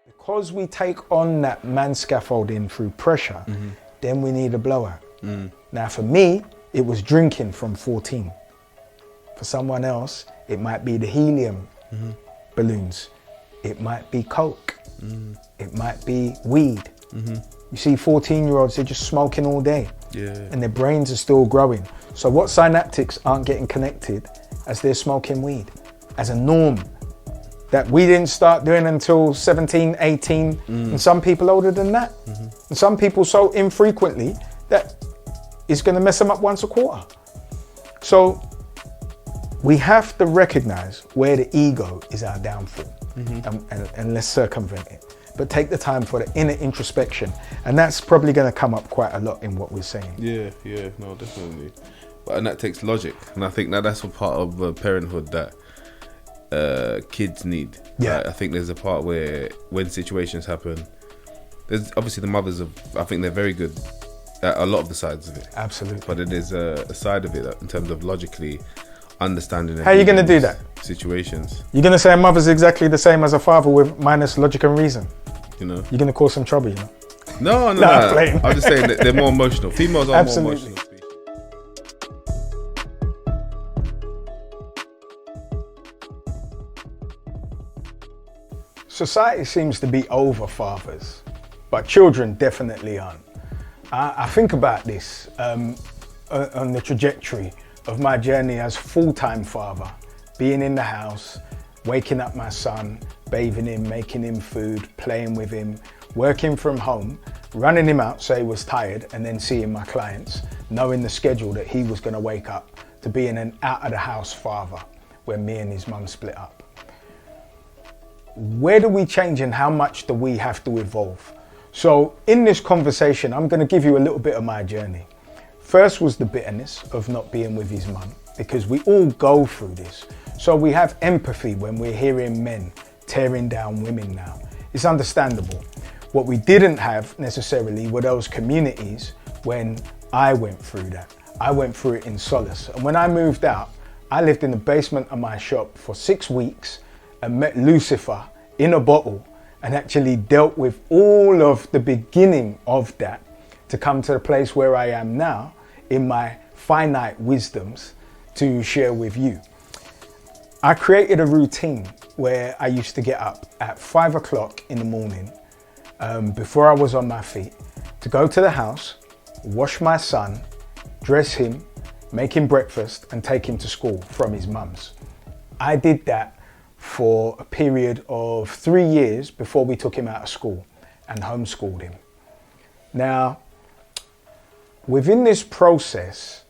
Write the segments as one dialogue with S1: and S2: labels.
S1: Because we take on that man scaffolding through pressure, then we need a blowout. Now for me, it was drinking from 14. For someone else, it might be the helium balloons. It might be coke. It might be weed. You see 14-year-olds, they're just smoking all day. And their brains are still growing. So what synaptics aren't getting connected as they're smoking weed? As a norm that we didn't start doing until 17, 18, and some people older than that. And some people so infrequently that it's gonna mess them up once a quarter. So we have to recognize where the ego is our downfall and let's circumvent it. But take the time for the inner introspection. And that's probably gonna come up quite a lot in what we're saying.
S2: Yeah, no, definitely. And that takes logic. And I think that's a part of parenthood that kids need. I think there's a part where when situations happen, there's obviously the mothers I think they're very good at a lot of the sides of it.
S1: Absolutely.
S2: But it is a side of it that in terms of logically understanding.
S1: How are you going to do that?
S2: Situations.
S1: You're going to say a mother's exactly the same as a father with minus logic and reason.
S2: You know.
S1: You're going to cause some trouble, you know.
S2: No. I'm just saying that they're more emotional. Females are more emotional.
S1: Society seems to be over fathers, but children definitely aren't. I think about this on the trajectory of my journey as full-time father, being in the house, waking up my son, bathing him, making him food, playing with him, working from home, running him out so he was tired, and then seeing my clients, knowing the schedule that he was going to wake up, to being an out-of-the-house father when me and his mum split up. Where do we change and how much do we have to evolve? So in this conversation, I'm going to give you a little bit of my journey. First was the bitterness of not being with his mum, because we all go through this. So we have empathy when we're hearing men tearing down women now. It's understandable. What we didn't have necessarily were those communities when I went through that. I went through it in solace. And when I moved out, I lived in the basement of my shop for 6 weeks and met Lucifer in a bottle and actually dealt with all of the beginning of that to come to the place where I am now in my finite wisdoms to share with you. I created a routine where I used to get up at 5 o'clock in the morning before I was on my feet to go to the house, wash my son, dress him, make him breakfast and take him to school from his mum's. I did that for a period of 3 years before we took him out of school and homeschooled him. Now, within this process,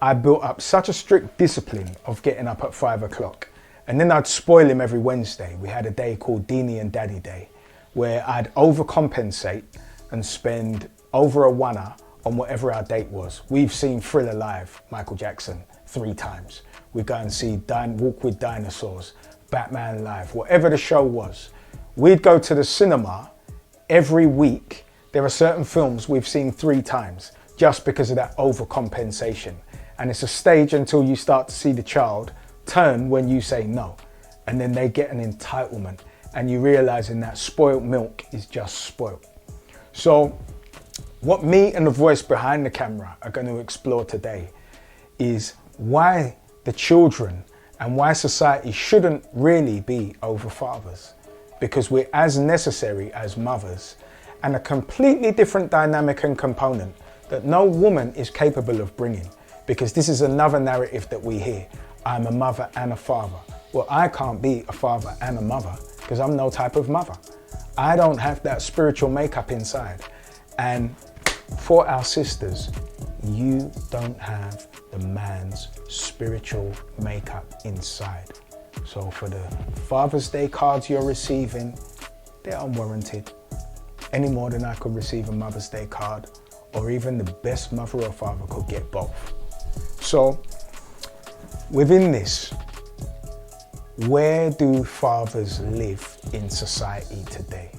S1: I built up such a strict discipline of getting up at 5 o'clock. And then I'd spoil him every Wednesday. We had a day called Deanie and Daddy Day, where I'd overcompensate and spend over a $1 on whatever our date was. We've seen Thriller Live, Michael Jackson, 3 times. We'd go and see Walk with Dinosaurs, Batman Live, whatever the show was. We'd go to the cinema every week. There are certain films we've seen 3 times just because of that overcompensation. And it's a stage until you start to see the child turn when you say no. And then they get an entitlement and you realizing that spoiled milk is just spoiled. So what me and the voice behind the camera are going to explore today is why the children and why society shouldn't really be over fathers, because we're as necessary as mothers and a completely different dynamic and component that no woman is capable of bringing, because this is another narrative that we hear. I'm a mother and a father. Well, I can't be a father and a mother because I'm no type of mother. I don't have that spiritual makeup inside. And for our sisters, you don't have the man's spiritual makeup inside. So for the Father's Day cards you're receiving, they're unwarranted. Any more than I could receive a Mother's Day card, or even the best mother or father could get both. So within this, where do fathers live in society today?